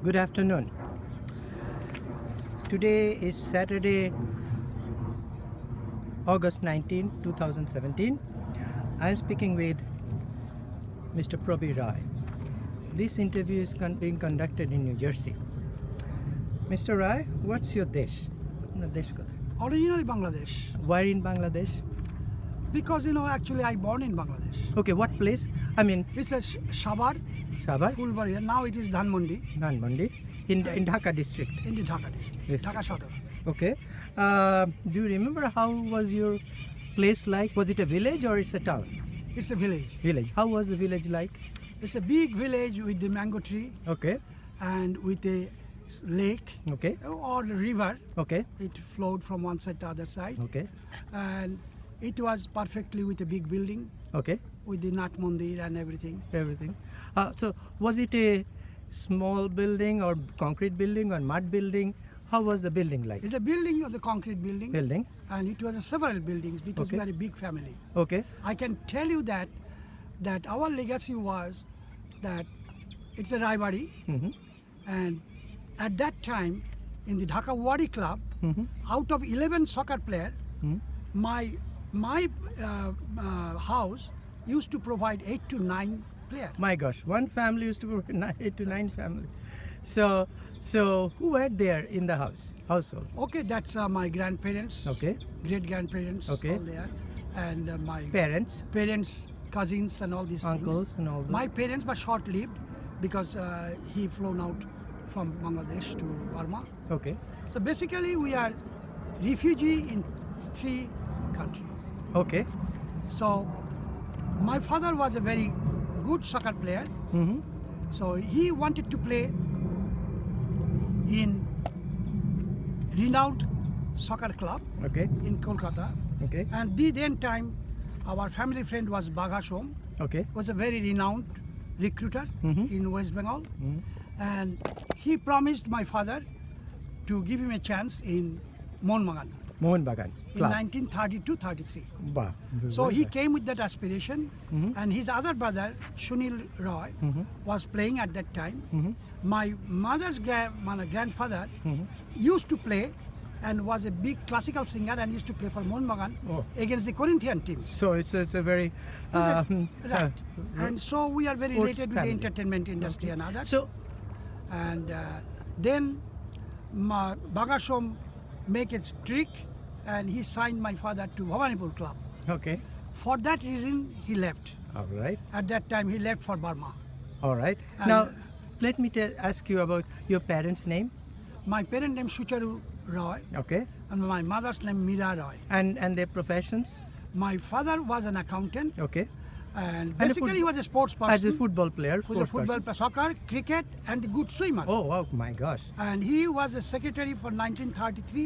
Good afternoon. Today is Saturday, August 19, 2017. I am speaking with Mr. Prabir Roy. This interview is being conducted in New Jersey. Mr. Roy, what's your desh? Originally Bangladesh. Why in Bangladesh? Because actually I born in Bangladesh. Okay, what place? I mean, It's a Sabar, Sabar, Fulbari. Now it is Dhanmondi Nanmandi, in Dhaka district. in the Dhaka district. Yes. Dhaka Sadar. Okay. Do you remember how was your place like? Was it a village or it's a town? It's a village. Village. How was the village like? It's a big village with the mango tree Okay. and with a lake Okay. or river. Okay. It flowed from one side to other side. Okay. And it was perfectly with a big building Okay. with the Nat Mandir and everything. Everything. So was it a small building or concrete building or mud building? How was the building like? It's a building of the concrete building. Building. And it was several buildings because Okay. we are a big family. Okay. I can tell you that our legacy was that it's a rivalry, Mm-hmm. and at that time in the Dhaka Wadi Club, Mm-hmm. out of 11 soccer players, Mm-hmm. my house used to provide 8 to 9 players. My gosh, one family used to be 8 to 9 family. So who were there in the household? Okay, that's my grandparents, Okay. great grandparents, Okay. all there, and my Parents, parents, cousins, and all these uncles, things. and all that. My parents were short-lived because he flown out from Bangladesh to Burma. Okay. So basically, we are refugee in 3 countries. Okay. So my father was a very good soccer player. Mm-hmm. So he wanted to play in renowned soccer club Okay. in Kolkata. Okay. And the then time, our family friend was Bagha Shom, Okay. was a very renowned recruiter Mhm. in West Bengal. Mhm. And he promised my father to give him a chance in Monmagan Mohan Bagan. in Club. 1932-33. Wow. So he came with that aspiration, Mhm. and his other brother, Sunil Roy, Mhm. was playing at that time. Mhm. My mother's grandfather Mhm. used to play and was a big classical singer and used to play for Monmagan Oh. against the Corinthian teams. So it's a very Right. And so we are very sports related with family. the entertainment industry and others. So And then Bagashom make a trick and he signed my father to Bhavanipur Club. okay. For that reason, he left. All right. At that time, he left for Burma. All right. And- Now, let me ask you about your parents' name. My parent name Sucharu Roy Okay. and my mother's name Meera Roy. And their professions. My father was an accountant Okay. and a basically he was a sports person. As a football player. Who was a sports football, person. soccer, cricket, and a good swimmer. Oh my gosh. And he was a secretary for 1933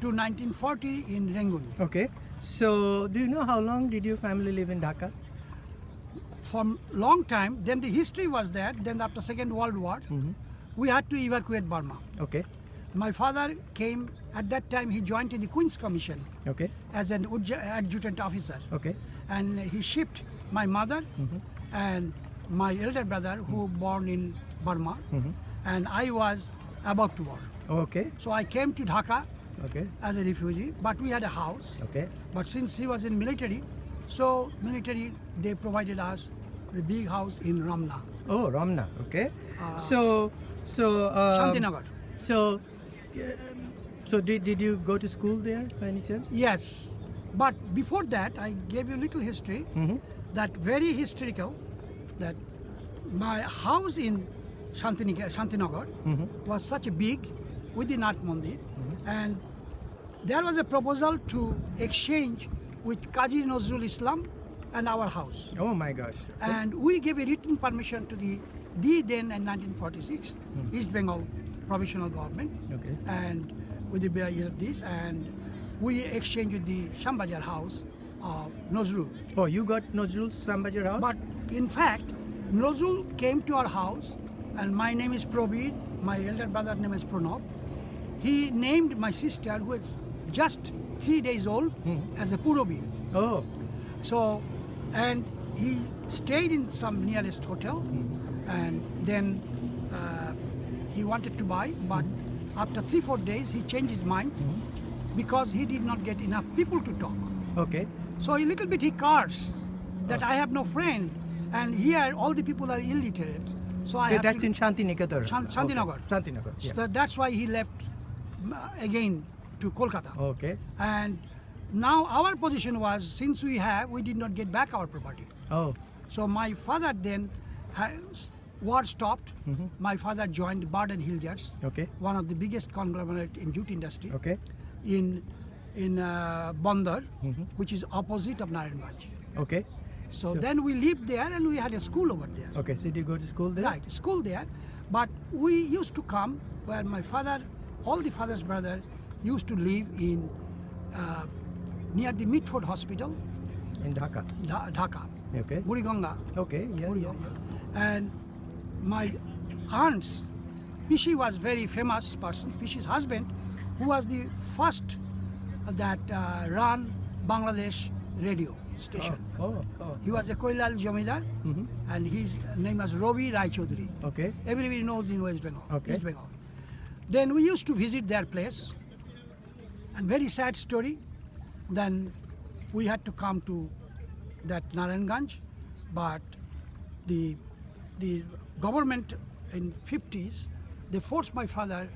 to 1940 in Rangoon. Okay. So, do you know how long did your family live in Dhaka? For long time, then the history was that, then after Second World War, we had to evacuate Burma. Okay. My father came, at that time he joined in the Queen's Commission Okay. as an adjutant officer. Okay. And he shipped my mother and my elder brother who born in Burma, and I was about to born. Okay. So I came to Dhaka Okay. as a refugee, but we had a house. Okay. But since he was in military, so military they provided us the big house in Ramna, Oh, Ramna. Okay. Uh, So. Shantinagar. So. Did you go to school there by any chance? Yes, but before that, I gave you a little history. Mm-hmm. That very historical. That my house in Shantinagar was such a big with the Nat Mandir, and there was a proposal to exchange with Qazi Nazrul Islam and our house, Oh my gosh. and we gave a written permission to the then in 1946 East Bengal provisional government, Okay. and with the this, and we exchanged with the Shambhajar house of Nazrul. Oh, you got Nazrul Sambajar house? But in fact, Nazrul came to our house, and my name is Prabir, my elder brother's name is Pranab. He named my sister, who is just 3 days old, as a Purabi. Oh. So, and he stayed in some nearest hotel, and then he wanted to buy, but after 3-4 days he changed his mind because he did not get enough people to talk. Okay. So a little bit he cursed that I have no friend, and here all the people are illiterate. So I have That's to, in Shantiniketan. Shantinagar. Okay. Shantinagar. Yeah. So that's why he left again to Kolkata. Okay. And now our position was, since we did not get back our property. Oh. So my father then, war stopped. My father joined Bird and Hilgers, Okay. one of the biggest conglomerate in jute industry, Okay. in Bandar, which is opposite of Narayanganj. Okay. So then we lived there and we had a school over there. Okay. So did you go to school there? Right, school there. But we used to come where my father, all the father's brother, used to live in near the Mitford Hospital, In Dhaka. Dhaka, Okay. Buriganga. Okay. Yeah. Buriganga. And my aunts, Pishi was very famous person. Pishi's husband, who was the first that ran Bangladesh radio station. Oh. He was a Koilal Jamidar, and his name was Ravi Rai Chaudhary. Okay. Everybody knows in West Bengal. Okay. East Bengal. Then we used to visit their place, and very sad story. Then we had to come to that Narayanganj, but the government in 50s, they forced my father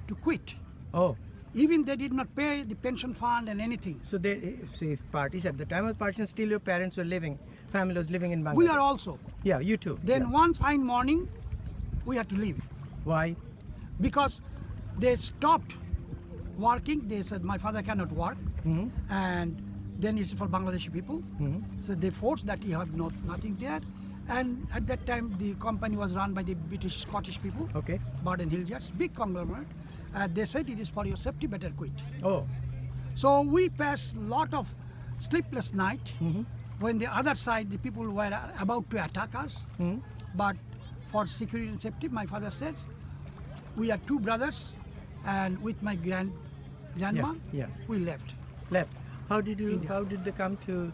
to quit. Oh. Even they did not pay the pension fund and anything. So they see parties at the time of partition, still your parents were living, family was living in Bangladesh. We are also. Yeah, you too. Then Yeah. one fine morning, we had to leave Why? because they stopped working. They said my father cannot work, and then it's for Bangladeshi people. So they forced that he had nothing there. And at that time, the company was run by the British Scottish people. Okay. Bird and Hilgers, big conglomerate. They said it is for your safety, better quit. Oh. So we passed a lot of sleepless night when the other side, the people were about to attack us. But for security and safety, my father says, we are two brothers, and with my grandma, Yeah. we left. Left. How did you? India. How did they come to?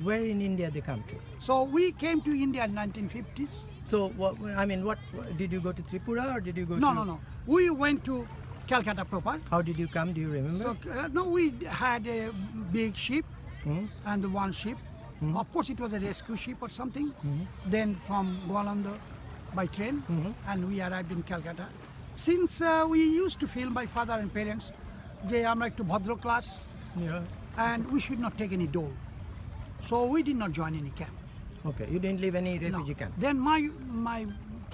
Where in India they come to? So we came to India in 1950s. So what? I mean, what did you go to Tripura or did you go? No. We went to Calcutta proper. How did you come? Do you remember? So no, we had a big ship, and the one ship. Of course, it was a rescue ship or something. Then from Gualanda by train, and we arrived in Calcutta. Since we used to feel, my father and parents, যে আমরা একটু ভদ্র class, Yeah. and we should not take any dole. So we did not join any camp. Okay. You didn't leave any refugee No. camp. Then my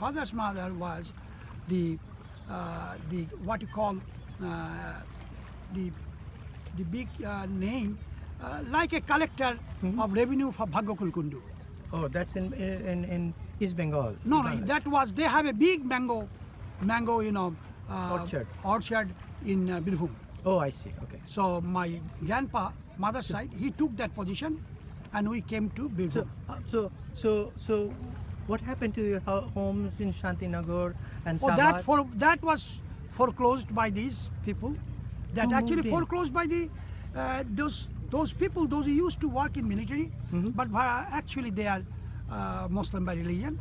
father's mother was the what you call the big name, like a collector of revenue for Bhagyakul Kundu. Oh, that's in East Bengal. No, that was, they have a big mango, orchard in Birbhum. Oh, I see. Okay. So my grandpa, mother's side, he took that position, and we came to Birbhum. So, what happened to your homes in Shantinagar and Oh, Savar? that was foreclosed by these people. That Who actually moved in? foreclosed by the those people, those who used to work in military, but actually they are Muslim by religion.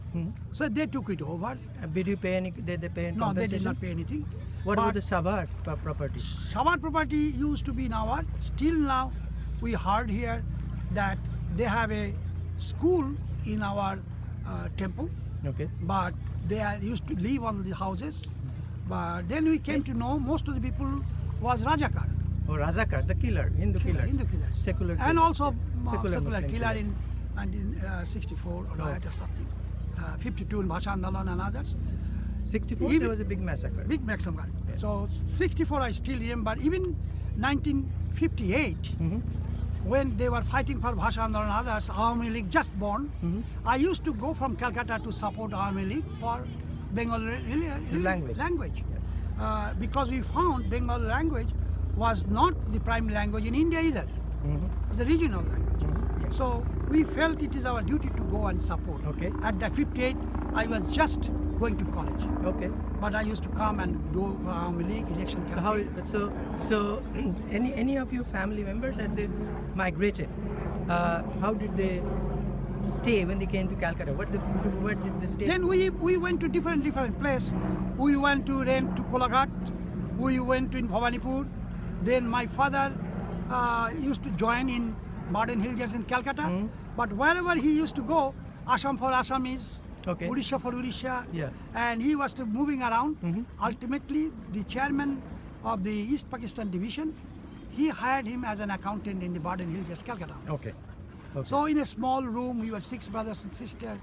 So they took it over. Did you pay any? Did they pay any No, they did compensation? not pay anything. What But about the Savar property? Savar property used to be in our. Still now, we heard here that they have a school in our temple, Okay. but they used to live on the houses. But then we came to know most of the people was Rajakar, Oh, Razakar, the killer, Hindu killers. Hindu killers, Secular and killers. also secular Muslim killer in 1964 or riot or something, 52 in Bhasha Andolan and others. 64, Even- there was a big massacre. Big maximum. So 64 I still remember. Even 1958, when they were fighting for Bhasha Andolan and others, Awami League just born, I used to go from Calcutta to support Awami League for Bengali Language. because we found Bengali language was not the primary language in India either. It's a regional language. So we felt it is our duty to go and support. Okay. At the 58, I was just going to college. Okay. But I used to come and do Awami League election So how? campaign. So any of your family members had they migrated? How did they stay when they came to Calcutta? Where did they stay? Then we went to different place. We went to rent to Kolaghat. We went to in Bhawanipur. Then my father used to join in Modern Hillgers in Calcutta. But wherever he used to go, Assam for Assamese, Okay. Odisha for Odisha, Yeah. and he was moving around. Ultimately, the chairman of the East Pakistan division, he hired him as an accountant in the Modern Hillgers, Calcutta. Okay. Okay. So in a small room, we were 6 brothers and sisters,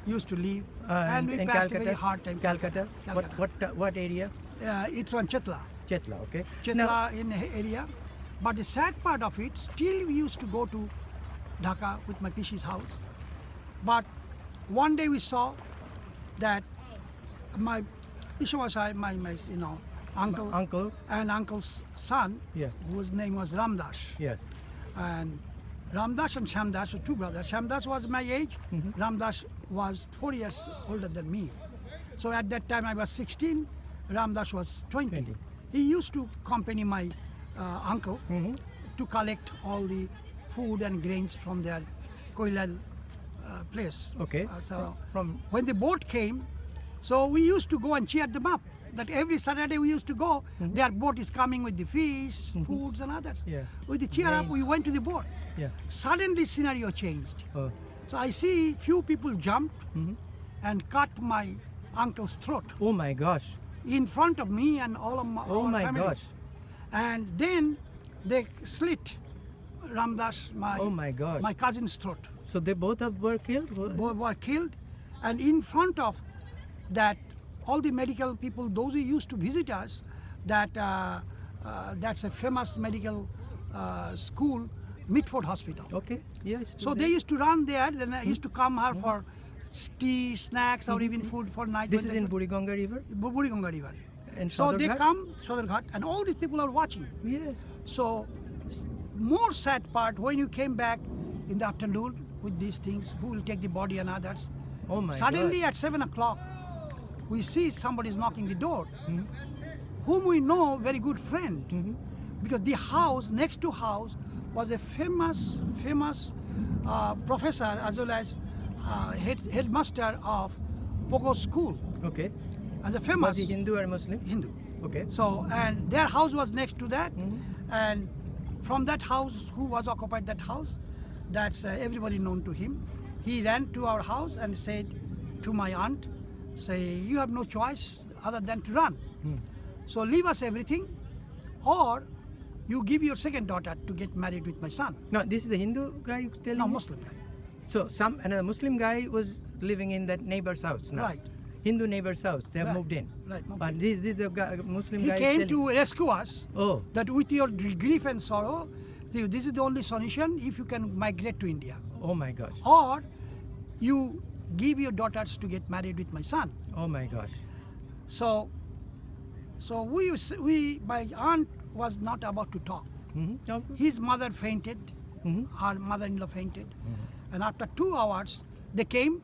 used to live, and we in passed Calcutta, a very hard time. Calcutta. Calcutta. What area? It's on Chetla. Chetla. Okay. Chetla in area. But the sad part of it, still we used to go to Dhaka with my Pishi's house. But one day we saw that my Pishamashai, my uncle, Uncle. and uncle's son, Yeah. whose name was Ramdas. Yeah. And Ramdas and Shamdas were 2 brothers. Shamdas was my age. Ramdas was 4 years older than me. So at that time I was 16. Ramdas was 20. He used to accompany my uncle to collect all the food and grains from their Koilal place. Okay. So From when the boat came, so we used to go and cheer them up. That every Saturday we used to go, their boat is coming with the fish, foods and others. Yeah. With the cheer up, we went to the boat. Yeah. Suddenly scenario changed. Oh. So I see few people jumped and cut my uncle's throat Oh my gosh. in front of me and all of my, Oh our my family. gosh. And then they slit Ramdas, Oh my gosh. my cousin's throat. So they both were killed. Were killed, and in front of that, all the medical people, those who used to visit us, that's a famous medical school, Mitford Hospital. Okay. Yes. So they used to run there. Then I used to come here for tea, snacks, or even food for night. This is in Burigonga River. Burigonga River. And So they Sadarghat? come Sadarghat, and all these people are watching. Yes. So, more sad part when you came back in the afternoon with these things, who will take the body and others. Oh my Suddenly God. at 7 o'clock, we see somebody is knocking the door, whom we know, very good friend, because the house next to house was a famous professor as well as headmaster of Pogo School, Okay. as a Was famous he Hindu or Muslim? Hindu. Okay. So, and their house was next to that, and from that house, who was occupied that house, that's everybody known to him. He ran to our house and said to my aunt, say, you have no choice other than to run. So leave us everything, or you give your second daughter to get married with my son. No, this is the Hindu guy who's telling No, you? Muslim guy. So another Muslim guy was living in that neighbor's house now. Right. Hindu neighbor's house. They have Right. moved in. Right, moved But in. this is the guy, Muslim He guy. came telling- to rescue us. Oh. That with your grief and sorrow, this is the only solution if you can migrate to India. Oh my gosh. Or you give your daughters to get married with my son. Oh my gosh. So my aunt was not about to talk. Okay. His mother fainted, her mother-in-law fainted, and after 2 hours they came.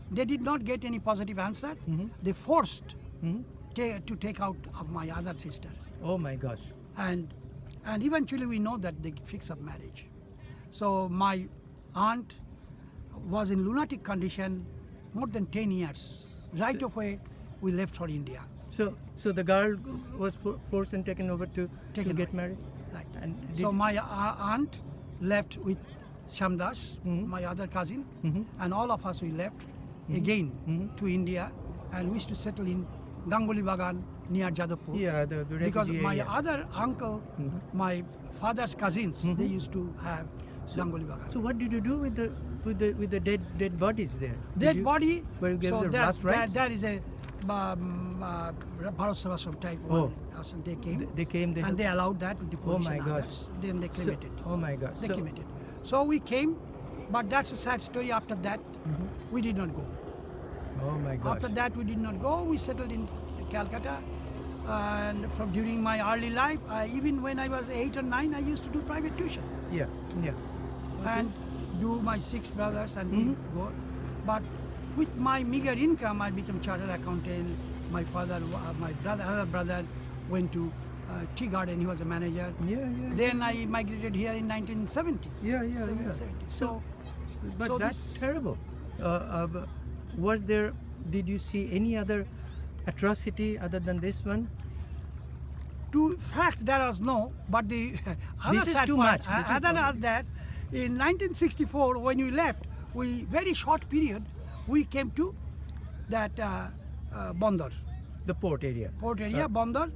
They did not get any positive answer. They forced to take out of my other sister, Oh my gosh. and eventually we know that they fix up marriage. So my aunt was in lunatic condition more than 10 years. Right away, we left for India. So the girl was forced and taken over to Taken get away. married. Right. And So did- my aunt left with Shamdas, my other cousin, and all of us we left again to India, and we used to settle in Ganguly Bagan near Jadavpur. Yeah, the Because refugee my area. other uncle, my father's cousins, they used to have Ganguly Bagan. So what did you do with the dead bodies there? Did Dead you- body. Were you given So the last rites? that is a Bharat Sevasram type. Oh. One. They came. They came. They and they allowed that with the police my and gosh. others. Then they cremated. Oh my gosh. They So- cremated. So we came, but that's a sad story. After that, we did not go. Oh my gosh. After that, we did not go. We settled in Calcutta, and from during my early life, even when I was 8 or 9, I used to do private tuition Yeah. and do my 6 brothers and we go. But with my meager income, I became chartered accountant. My father, my other brother, went to Tea Garden. He was a manager. Yeah. Then I migrated here in 1970s. Yeah. 70s. So But So that's this- terrible. Was there? Did you see any other atrocity other than this one? To fact, there was no, but the other This is sad too part, much. This is other than already- that, in 1964, when we left, we very short period, we came to that Bandar, The port area. port area, Bandar,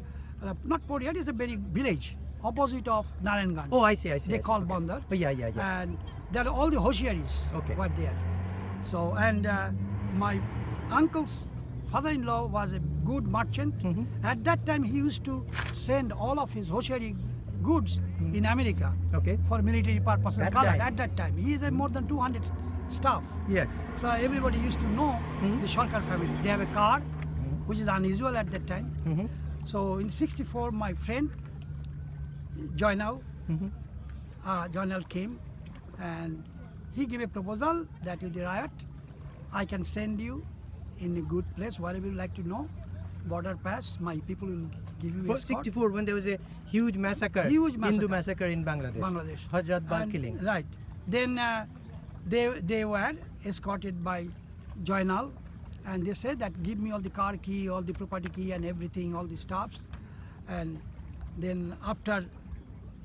not port area, it's a very village, opposite of Narayanganj. Oh, I see. They I see. call Okay. Bandar. Oh, yeah. And there all the Hoshiaris Okay. were there. So, and my uncle's father-in-law was a good merchant. Mm-hmm. At that time, he used to send all of his Hoshiari goods in America Okay. for military purposes. That Colored time? at that time. He is a more than 200 staff. Yes. So everybody used to know the Sarkar family. They have a car, which is unusual at that time. Mm-hmm. So in 64, my friend Joynal, Joynal came and he gave a proposal that with the riot, I can send you in a good place, wherever you like to know, border pass, my people will give you For escort. 64, when there was a huge massacre, Huge Hindu massacre. massacre in Bangladesh. Bangladesh. Hazrat Bal And- killing. Right. Then they were escorted by Joynal and they said that give me all the car key, all the property key and everything, all the stuffs. And then after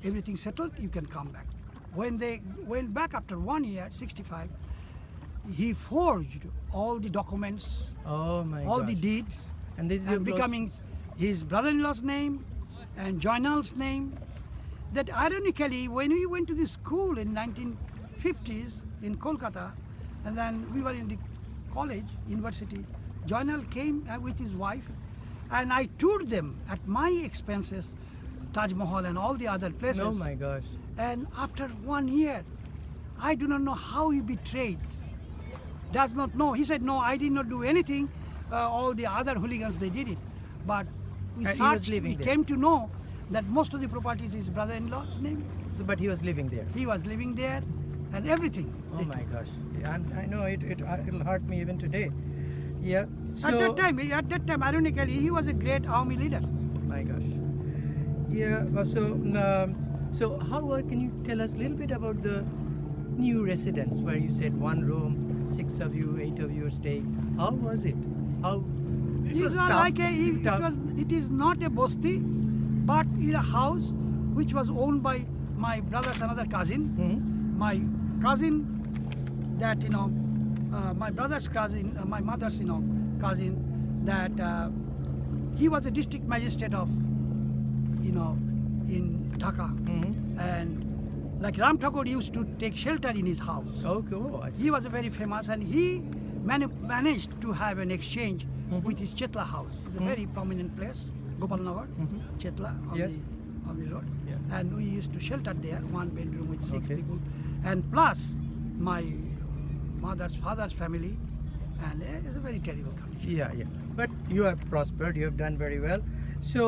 everything settled, you can come back. When they went back after 1 year, 65, he forged all the documents, Oh my all gosh. the deeds, And this is your and close- becoming his brother-in-law's name and Joynal's name. That ironically, when we went to the school in 1950s in Kolkata, and then we were in the college, university, Joynal came with his wife, and I toured them at my expenses, Taj Mahal and all the other places. Oh my gosh. And after 1 year, I do not know how he betrayed. Does not know. He said, no, I did not do anything. All the other hooligans, they did it. But we And he was searched, living we there. came to know that most of the properties is brother-in-law's name. So, but he was living there. He was living there and everything. Oh they my took. gosh. Yeah, I know it'll hurt me even today. Yeah. So, At that time, ironically, he was a great army leader. my gosh. Yeah. So how can you tell us a little bit about the new residence where you said 1 room, 6 of you, 8 of you are staying? How was it? How? It was not tough, like it is not a bosti, but in a house which was owned by my brother's another cousin. Mhm. My cousin, that my brother's cousin, my mother's cousin, that he was a district magistrate of in Dhaka, and like Ram Thakur used to take shelter in his house. Okay. Oh, I see. He was very famous, and he managed to have an exchange with his Chetla house. It's a very prominent place, Gopalnagar, Chetla Yes. on the road. Yeah. And we used to shelter there, 1 bedroom with 6 Okay. people, and plus my mother's father's family, and it's a very terrible condition. Yeah. But you have prospered. You have done very well. So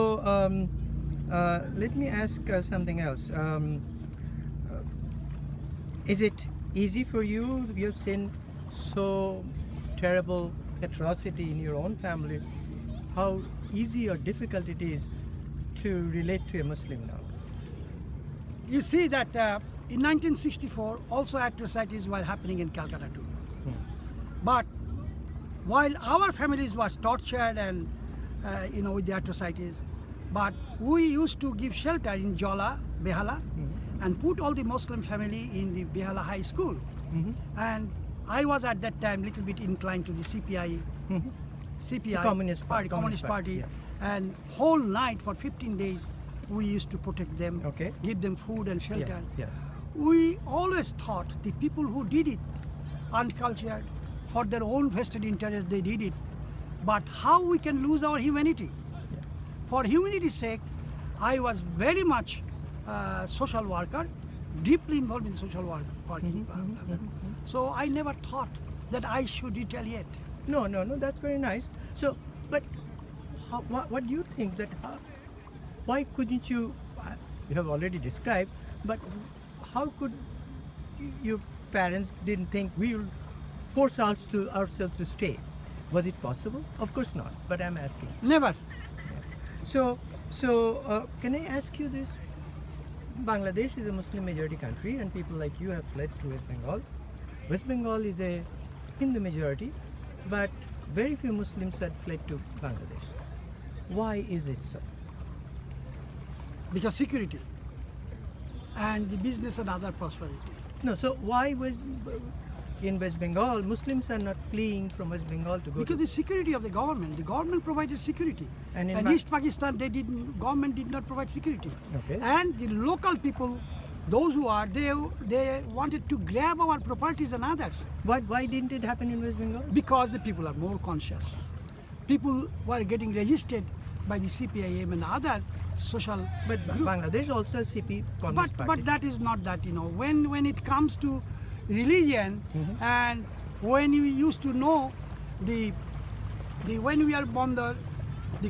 let me ask something else. Is it easy for you? You've seen so terrible atrocity in your own family. How easy or difficult it is to relate to a Muslim now? You see that in 1964, also atrocities were happening in Calcutta too. But while our families was tortured and with the atrocities, but we used to give shelter in Jola, Behala, and put all the Muslim family in the Behala High School. And I was at that time little bit inclined to the CPI, The Communist Party, yeah. And whole night for 15 days, we used to protect them, Okay. give them food and shelter. Yeah. We always thought the people who did it, uncultured, for their own vested interest, they did it. But how we can lose our humanity? For humanity's sake, I was very much social worker, deeply involved in social working. So I never thought that I should retaliate. No, that's very nice. So, but what do you think that, why couldn't you have already described, but how could your parents didn't think we will force ourselves to stay? Was it possible? Of course not, but I'm asking. Never. So can I ask you this? Bangladesh is a Muslim majority country and people like you have fled to West Bengal. West Bengal is a Hindu majority, but very few Muslims had fled to Bangladesh. Why is it so? Because security and the business and other prosperity. No, so why in West Bengal Muslims are not fleeing from West Bengal to go Because to the security of the government provided security. And in And Ba- East Pakistan, government did not provide security. Okay. And the local people, those who are, they wanted to grab our properties and others. why didn't it happen in West Bengal? Because the people are more conscious. People were getting registered by the CPIM and other social But group. Bangladesh also has CP Communist Party. But that is not that, when it comes to religion and when we used to know the when we are on the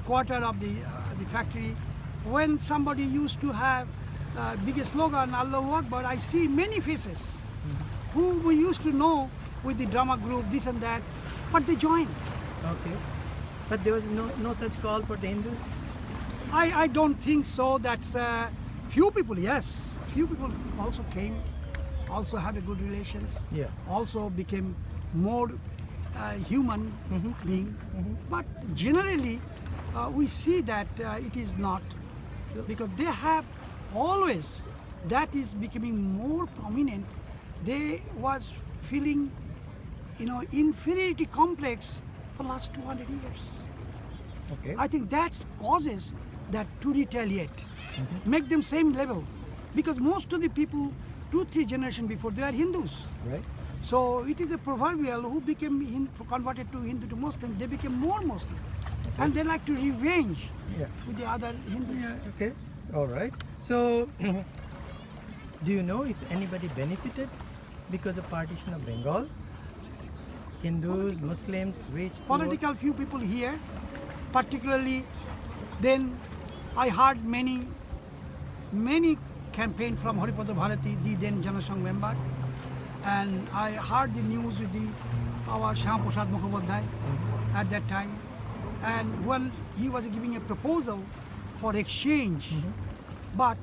quarter of the factory, when somebody used to have biggest slogan Allahu Akbar, I see many faces who we used to know with the drama group, this and that, but they joined. Okay. But there was no such call for the Hindus? I don't think so. That's few people, yes. Few people also came, also have a good relations, Yeah. also became more human being. But generally, we see that it is not, because they have always, that is becoming more prominent. They was feeling, inferiority complex for last 200 years. Okay. I think that causes that to retaliate, make them same level, because most of the people 2-3 generations before they are Hindus. Right. So it is a proverbial who became converted to Hindu to Muslim, they became more Muslim, and they like to revenge Yeah. with the other Hindus. Yeah. Okay. All right. So, do you know if anybody benefited because of partition of Bengal? Hindus, Muslims, rich, poor? Political few people here, particularly. Then I heard many campaign from Haripada Bharati, the then Janasangh member, and I heard the news with our Shyam Prasad Mukhopadhyay at that time, and when he was giving a proposal for exchange, but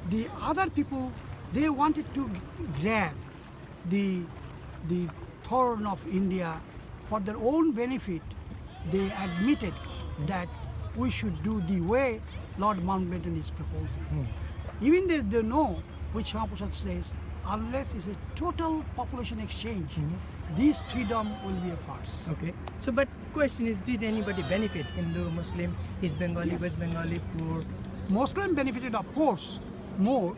the other people, they wanted to grab the throne of India for their own benefit. They admitted that we should do the way Lord Mountbatten is proposing. Even they know, which Shyam Prasad says, unless it's a total population exchange, this freedom will be a farce. Okay. So, but question is, did anybody benefit? Hindu, Muslim, East Bengali, Yes. West Bengali, poor? Muslim benefited, of course, more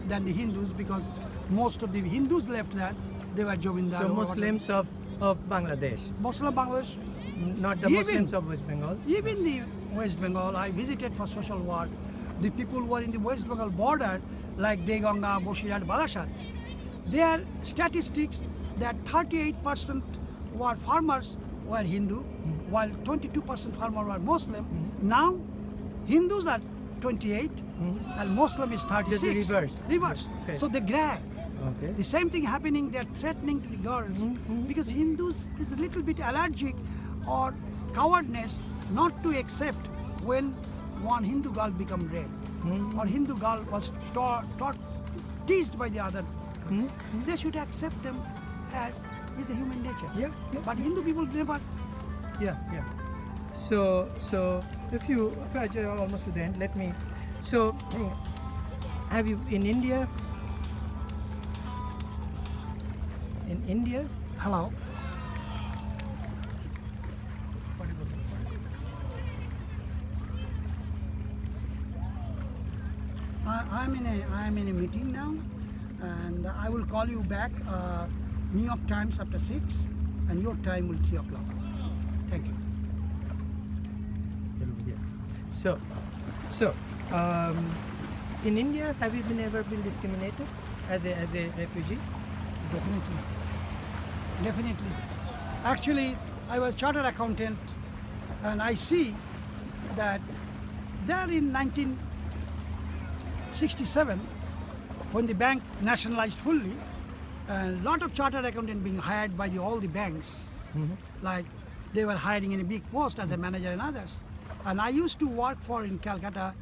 than the Hindus, because most of the Hindus left that, they were Jomindar. So, or whatever. Muslims of Bangladesh, Muslim Bangladesh, not the Even- Muslims of West Bengal. even the West Bengal, I visited for social work. The people who were in the West Bengal border, like Deganga, Boshirat, Barasat, their statistics that 38% were farmers were Hindu, while 22% farmers were Muslim. Now, Hindus are 28 and Muslim is 36. Just the reverse. Reverse. Okay. So they grab. Okay. The same thing happening, they're threatening to the girls because Hindus is a little bit allergic or cowardness not to accept when one Hindu girl become raped or Hindu girl was teased by the other. They should accept them as is a human nature. Yeah, yeah. But Hindu people never. Yeah, yeah. So if I almost to the end, let me. So, have you in India? In India, Hello. I am in a meeting now, and I will call you back. New York Times after 6, and your time will 3 o'clock. Thank you. it'll be here. So, in India, have you ever been discriminated as a refugee? Definitely. Actually, I was chartered accountant, and I see that there in 1967, when the bank nationalized fully, a lot of chartered accountants being hired by all the banks, like they were hiring in a big post as a manager and others. And I used to work for in Calcutta,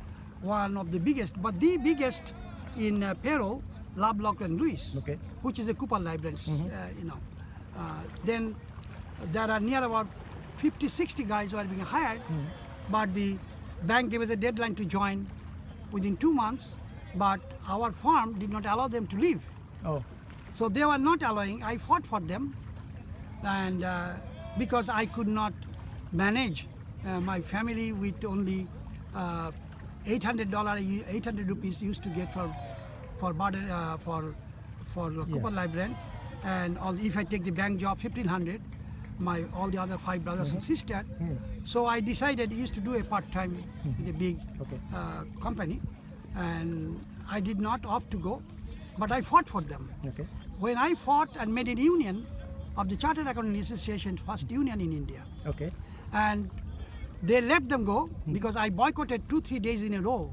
one of the biggest, but the biggest in payroll Lovelock and Lewis, Okay. which is a Cooper Librarians, then there are near about 50, 60 guys who are being hired, but the bank gave us a deadline to join within 2 months, but our firm did not allow them to leave. Oh, So they were not allowing. I fought for them, and because I could not manage my family with only $800, 800 rupees used to get for Cooper Librarian, and if I take the bank job 1,500, all the other 5 brothers and sisters. So I decided I used to do a part-time with a big company, and I did not opt to go, but I fought for them. okay. When I fought and made a union of the Chartered Accountant Association, first union in India, Okay. and they let them go because I boycotted 2-3 days in a row,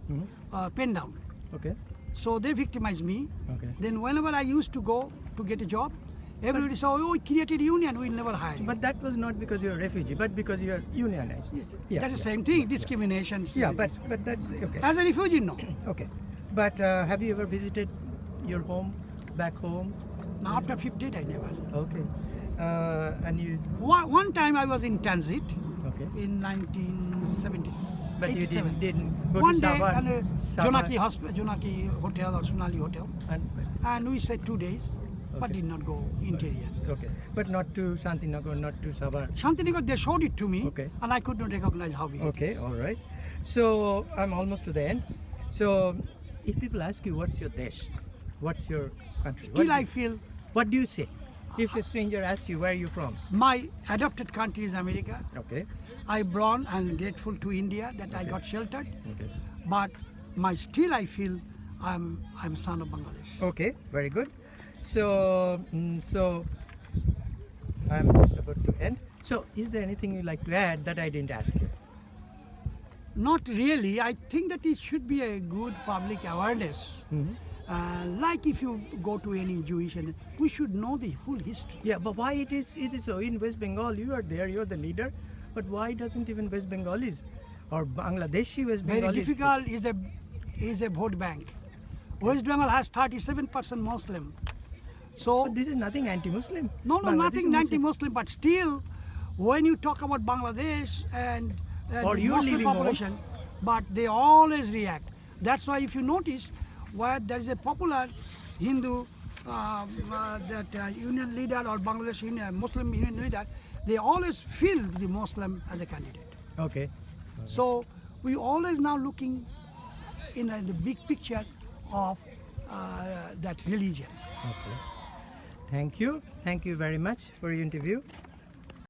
pen down. Okay. So they victimized me. Okay. Then whenever I used to go to get a job, everybody said, oh, we created a union, we'll never hire you. But that was not because you're a refugee, but because you're unionized. Yeah, That's the yeah. same thing, discrimination. Yeah, but that's okay. As a refugee, no. Okay. But have you ever visited your home, back home? Now after 50, I never. Okay. And you, One time I was in transit okay. in 1987. But you didn't go One to day Sabah? at a Sabah? Jonaki Hotel or Sonali Hotel, and we said 2 days, but Okay. did not go interior. Okay. But not to Shantinagar, not to Sabah. Shantinagar, they showed it to me, Okay. and I could not recognize how big it Okay, is. all right. So I'm almost to the end. So if people ask you what's your desh, what's your country, Still, I feel what do you say? If a stranger asks you where are you from? my adopted country is America. Okay. I born and grateful to India that I got sheltered, Okay. but still I feel I'm son of Bangladesh. Okay, very good. So so I'm just about to end. So is there anything you'd like to add that I didn't ask you? Not really. I think that it should be a good public awareness. Like if you go to any Jewish, and we should know the full history. Yeah, but why it is so in West Bengal? You are there, you're the leader, but why doesn't even West Bengalis or Bangladeshi West Very Bengalis? difficult is a vote bank. West Bengal has 37% Muslim. So But this is nothing anti-Muslim. no, Bangladeshi nothing Muslim. anti-Muslim, but still, when you talk about Bangladesh and Or the you're Muslim leaving home. population, but they always react. That's why if you notice, where there is a popular Hindu union leader or Bangladesh Muslim union leader, they always feel the Muslim as a candidate. Okay. So we always now looking in the big picture of that religion. Okay. Thank you. Thank you very much for your interview.